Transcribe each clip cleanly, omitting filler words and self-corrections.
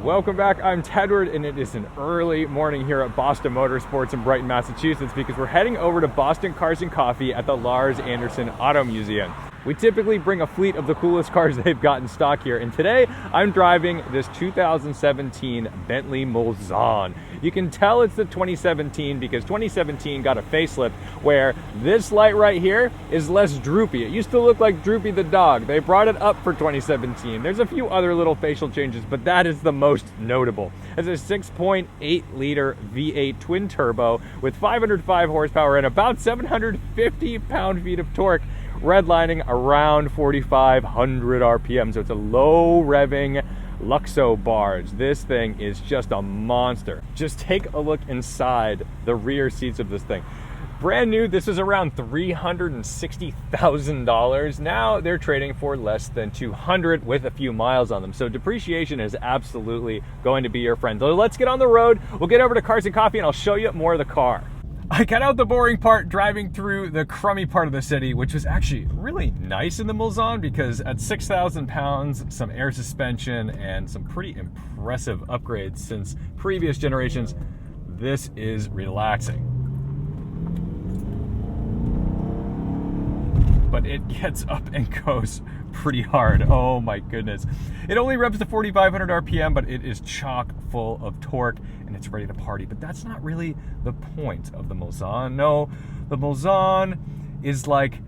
Welcome back, I'm Tedward, and it is an early morning here at Boston Motorsports in Brighton, Massachusetts, because we're heading over to Boston Cars and Coffee at the Lars Anderson Auto Museum. We typically bring a fleet of the coolest cars they've got in stock here, and today I'm driving this 2017 Bentley Mulsanne. You can tell it's the 2017 because 2017 got a facelift where this light right here is less droopy. It used to look like Droopy the dog. They brought it up for 2017. There's a few other little facial changes, but that is the most notable. It's a 6.8 liter V8 twin turbo with 505 horsepower and about 750 pound-feet of torque, redlining around 4,500 RPM. So it's a low revving Luxo barge. This thing is just a monster. Just take a look inside the rear seats of this thing. Brand new, this is around $360,000. Now they're trading for less than 200 with a few miles on them. So depreciation is absolutely going to be your friend. So let's get on the road. We'll get over to Cars and Coffee and I'll show you more of the car. I cut out the boring part driving through the crummy part of the city, which was actually really nice in the Mulsanne because at 6,000 pounds, some air suspension, and some pretty impressive upgrades since previous generations, this is relaxing. But it gets up and goes pretty hard. Oh my goodness. It only revs to 4,500 RPM, but it is chock full of torque and it's ready to party. But that's not really the point of the Mulsanne. No, the Mulsanne is like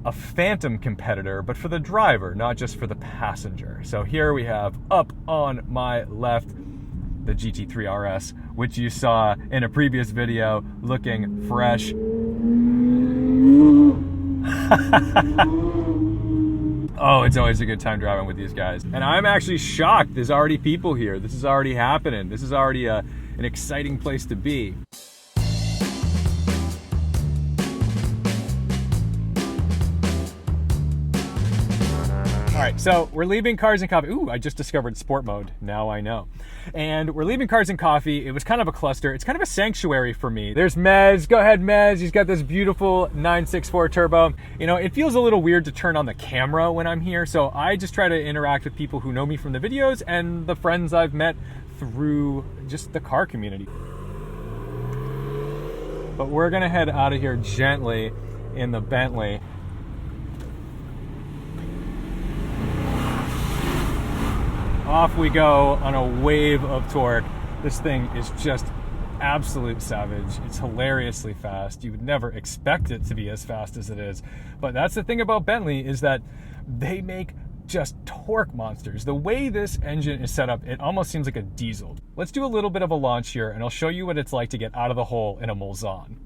a phantom competitor, but for the driver, not just for the passenger. So here we have up on my left, the GT3 RS, which you saw in a previous video looking fresh. Oh, it's always a good time driving with these guys. And I'm actually shocked there's already people here. This is already happening. This is already an exciting place to be. All right, so we're leaving Cars and Coffee. Ooh, I just discovered sport mode. Now I know. And we're leaving Cars and Coffee. It was kind of a cluster. It's kind of a sanctuary for me. There's Mez. Go ahead, Mez. He's got this beautiful 964 turbo. You know, it feels a little weird to turn on the camera when I'm here, so I just try to interact with people who know me from the videos and the friends I've met through just the car community. But we're gonna head out of here gently in the Bentley. Off we go on a wave of torque. This thing is just absolute savage. It's hilariously fast. You would never expect it to be as fast as it is. But that's the thing about Bentley, is that they make just torque monsters. The way this engine is set up, it almost seems like a diesel. Let's do a little bit of a launch here and I'll show you what it's like to get out of the hole in a Mulsanne.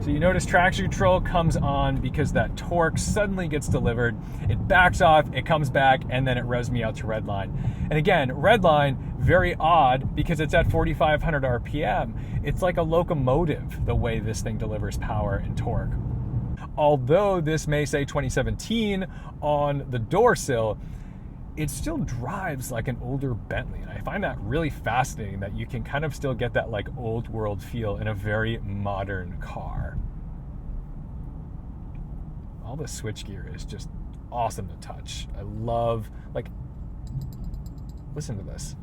So you notice traction control comes on because that torque suddenly gets delivered. It backs off, it comes back, and then it revs me out to redline. And again, redline, very odd because it's at 4,500 RPM. It's like a locomotive, the way this thing delivers power and torque. Although this may say 2017 on the door sill, it still drives like an older Bentley. And I find that really fascinating that you can kind of still get that like old world feel in a very modern car. All the switchgear is just awesome to touch. I love, like, listen to this.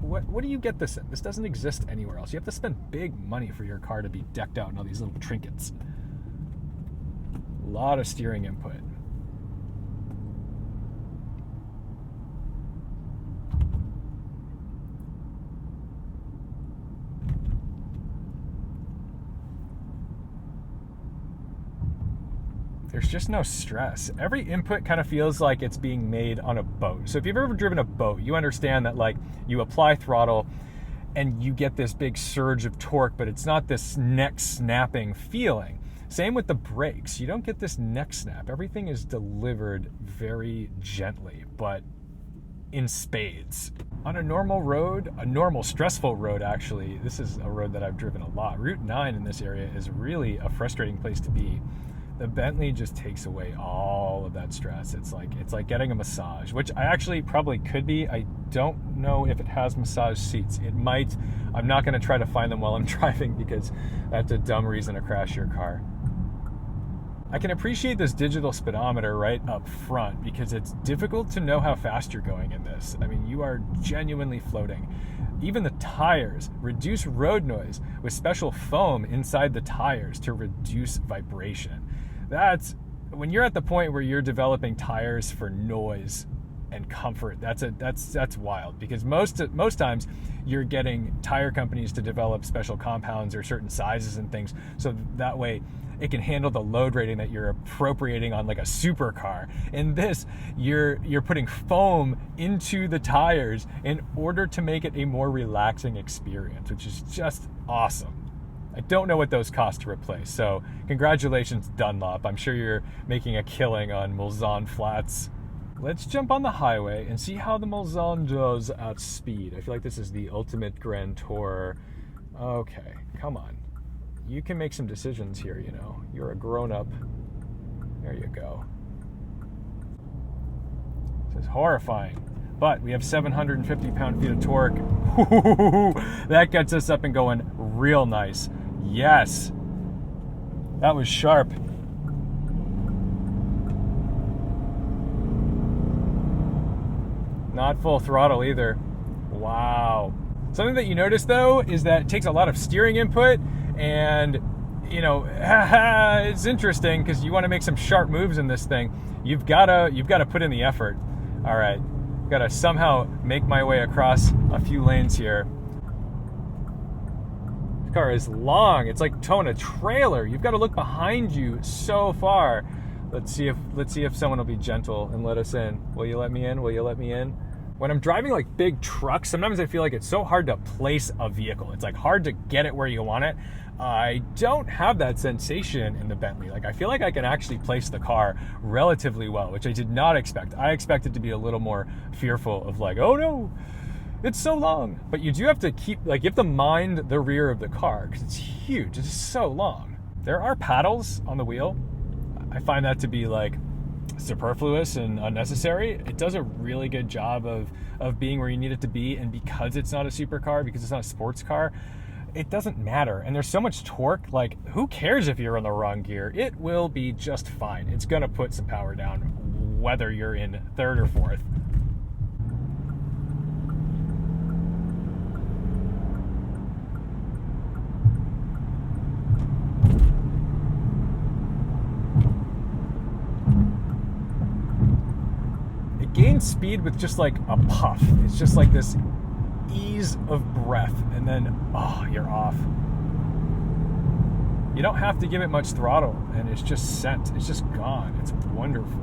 What do you get this in? This doesn't exist anywhere else. You have to spend big money for your car to be decked out in all these little trinkets. A lot of steering input. There's just no stress. Every input kind of feels like it's being made on a boat. So if you've ever driven a boat, you understand that like you apply throttle and you get this big surge of torque, but it's not this neck snapping feeling. Same with the brakes. You don't get this neck snap. Everything is delivered very gently, but in spades. On a normal road, a normal stressful road actually, this is a road that I've driven a lot. Route 9 in this area is really a frustrating place to be. The Bentley just takes away all of that stress. It's like getting a massage, which I actually probably could be. I don't know if it has massage seats. It might. I'm not going to try to find them while I'm driving because that's a dumb reason to crash your car. I can appreciate this digital speedometer right up front because it's difficult to know how fast you're going in this. I mean, you are genuinely floating. Even the tires reduce road noise with special foam inside the tires to reduce vibration. That's when you're at the point where you're developing tires for noise and comfort. That's wild, because most times you're getting tire companies to develop special compounds or certain sizes and things, so that way it can handle the load rating that you're appropriating on like a supercar. In this, you're putting foam into the tires in order to make it a more relaxing experience, which is just awesome. I don't know what those cost to replace, so congratulations, Dunlop. I'm sure you're making a killing on Mulsanne flats. Let's jump on the highway and see how the Mulsanne does at speed. I feel like this is the ultimate Grand Tour. Okay, come on. You can make some decisions here, you know. You're a grown-up. There you go. This is horrifying. But we have 750 pound-feet of torque. That gets us up and going real nice. Yes. That was sharp. Not full throttle either. Wow. Something that you notice though is that it takes a lot of steering input, and you know, it's interesting because you want to make some sharp moves in this thing. You've got to put in the effort. All right. Got to somehow make my way across a few lanes here. This car is long. It's like towing a trailer. You've got to look behind you so far. Let's see if someone will be gentle and let us in. Will you let me in? Will you let me in? When I'm driving like big trucks, sometimes I feel like it's so hard to place a vehicle. It's like hard to get it where you want it. I don't have that sensation in the Bentley. Like I feel like I can actually place the car relatively well, which I did not expect. I expected to be a little more fearful of like, oh no, it's so long. But you do have to you have to mind the rear of the car because it's huge. It's so long. There are paddles on the wheel. I find that to be like superfluous and unnecessary. It does a really good job of being where you need it to be, and because it's not a supercar, because it's not a sports car, it doesn't matter. And there's so much torque, like who cares if you're in the wrong gear? It will be just fine. It's gonna put some power down whether you're in third or fourth. Gain speed with just like a puff. It's just like this ease of breath, and then you're off. You don't have to give it much throttle, and it's just sent. It's just gone. It's wonderful.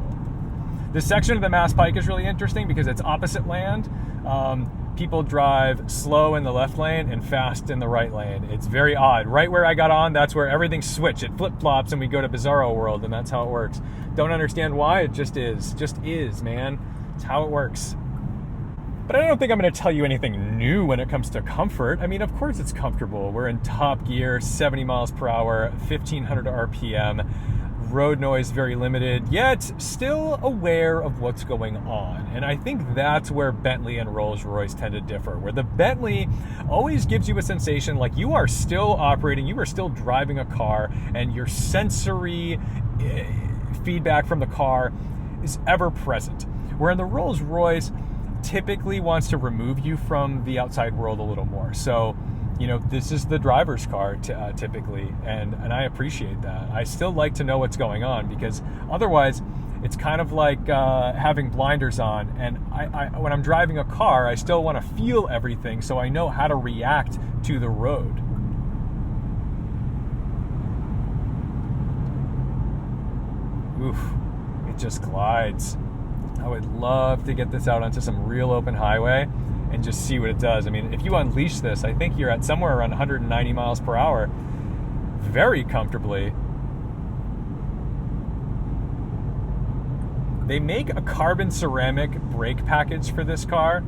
This section of the Mass Pike is really interesting because it's opposite land. People drive slow in the left lane and fast in the right lane. It's very odd. Right where I got on, that's where everything switched. It flip-flops and we go to Bizarro World, and that's how it works. Don't understand why. It just is. Just is, man. It's how it works. But I don't think I'm going to tell you anything new when it comes to comfort. I mean, of course it's comfortable. We're in top gear, 70 miles per hour, 1,500 RPM. Road noise very limited, yet still aware of what's going on. And I think that's where Bentley and Rolls-Royce tend to differ, where the Bentley always gives you a sensation like you are still operating, you are still driving a car, and your sensory feedback from the car is ever present. Where in the Rolls-Royce typically wants to remove you from the outside world a little more. So, you know, this is the driver's car typically, and I appreciate that. I still like to know what's going on, because otherwise it's kind of like having blinders on, and I when I'm driving a car, I still want to feel everything so I know how to react to the road. Oof, it just glides. I would love to get this out onto some real open highway and just see what it does. I mean, if you unleash this, I think you're at somewhere around 190 miles per hour very comfortably. They make a carbon ceramic brake package for this car.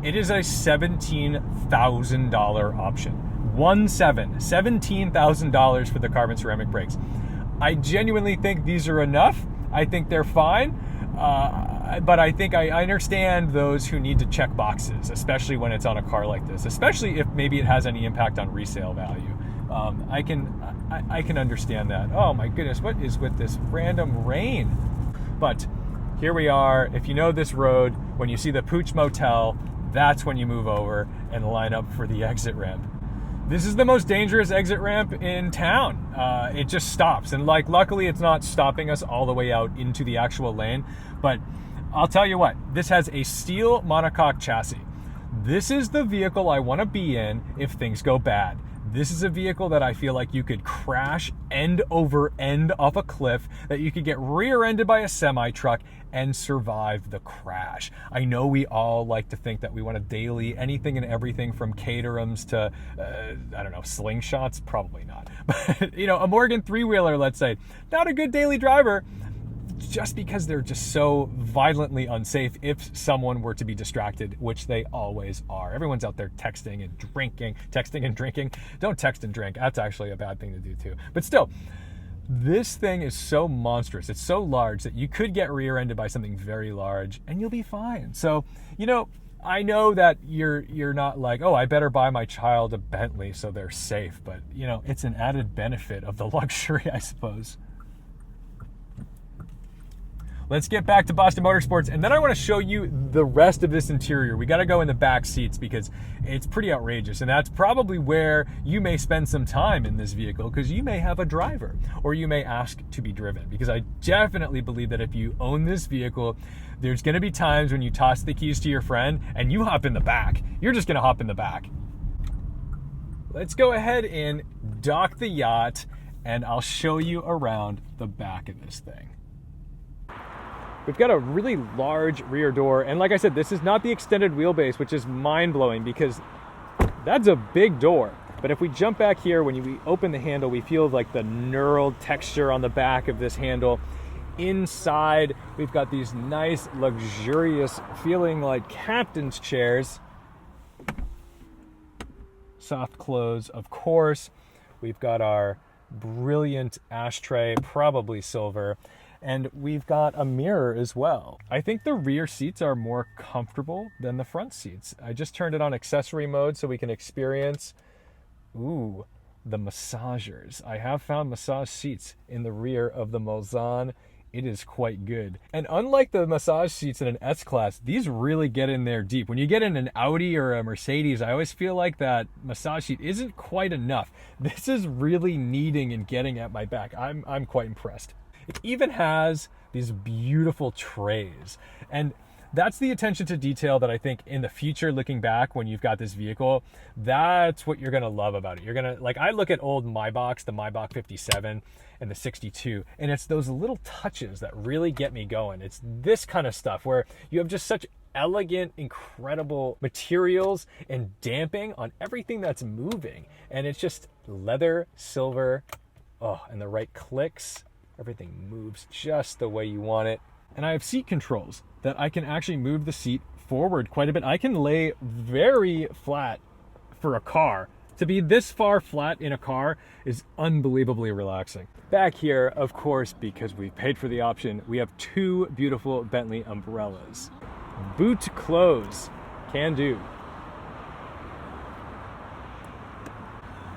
It is a $17,000 option. $17,000 for the carbon ceramic brakes. I genuinely think these are enough. I think they're fine. But I think I understand those who need to check boxes, especially when it's on a car like this, especially if maybe it has any impact on resale value. I can understand that. Oh my goodness, what is with this random rain? But here we are. If you know this road, when you see the Pooch Motel, that's when you move over and line up for the exit ramp. This is the most dangerous exit ramp in town. It just stops. And luckily it's not stopping us all the way out into the actual lane. But I'll tell you what, this has a steel monocoque chassis. This is the vehicle I want to be in if things go bad. This is a vehicle that I feel like you could crash end over end off a cliff, that you could get rear-ended by a semi-truck and survive the crash. I know we all like to think that we want to daily anything and everything from caterhams to, I don't know, slingshots. Probably not. But, you know, a Morgan three-wheeler, let's say, not a good daily driver, just because they're just so violently unsafe if someone were to be distracted, which they always are. Everyone's out there texting and drinking. Don't text and drink. That's actually a bad thing to do too. But still, this thing is so monstrous. It's so large that you could get rear-ended by something very large and you'll be fine. So, you know, I know that you're not like, oh, I better buy my child a Bentley so they're safe. But, you know, it's an added benefit of the luxury, I suppose. Let's get back to Boston Motorsports, and then I want to show you the rest of this interior. We got to go in the back seats because it's pretty outrageous, and that's probably where you may spend some time in this vehicle because you may have a driver or you may ask to be driven, because I definitely believe that if you own this vehicle, there's going to be times when you toss the keys to your friend and you hop in the back. You're just going to hop in the back. Let's go ahead and dock the Yacht, and I'll show you around the back of this thing. We've got a really large rear door, and like I said, this is not the extended wheelbase, which is mind-blowing because that's a big door. But if we jump back here, when we open the handle, we feel like the knurled texture on the back of this handle. Inside, we've got these nice, luxurious, feeling like captain's chairs. Soft close, of course. We've got our brilliant ashtray, probably silver. And we've got a mirror as well. I think the rear seats are more comfortable than the front seats. I just turned it on accessory mode so we can experience, the massagers. I have found massage seats in the rear of the Mulsanne. It is quite good. And unlike the massage seats in an S-Class, these really get in there deep. When you get in an Audi or a Mercedes, I always feel like that massage seat isn't quite enough. This is really kneading and getting at my back. I'm quite impressed. It even has these beautiful trays, and that's the attention to detail that I think in the future, looking back when you've got this vehicle, that's what you're gonna love about it. You're gonna, like, I look at old Maybachs, the Maybach 57 and the 62, and it's those little touches that really get me going. It's this kind of stuff where you have just such elegant, incredible materials and damping on everything that's moving, and it's just leather, silver, and the right clicks. Everything moves just the way you want it. And I have seat controls that I can actually move the seat forward quite a bit. I can lay very flat for a car. To be this far flat in a car is unbelievably relaxing. Back here, of course, because we've paid for the option, we have two beautiful Bentley umbrellas. Boot close, can do.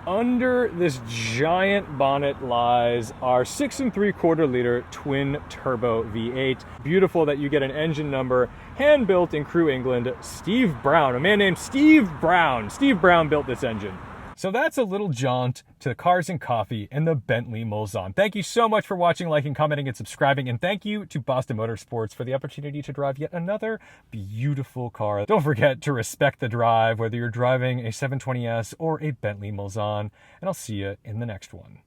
Under this giant bonnet lies our 6 3/4 liter twin turbo V8. Beautiful that you get an engine number, hand built in Crewe, England. Steve Brown, a man named Steve Brown. Steve Brown built this engine. So that's a little jaunt to Cars and Coffee and the Bentley Mulsanne. Thank you so much for watching, liking, commenting, and subscribing. And thank you to Boston Motorsports for the opportunity to drive yet another beautiful car. Don't forget to respect the drive, whether you're driving a 720S or a Bentley Mulsanne. And I'll see you in the next one.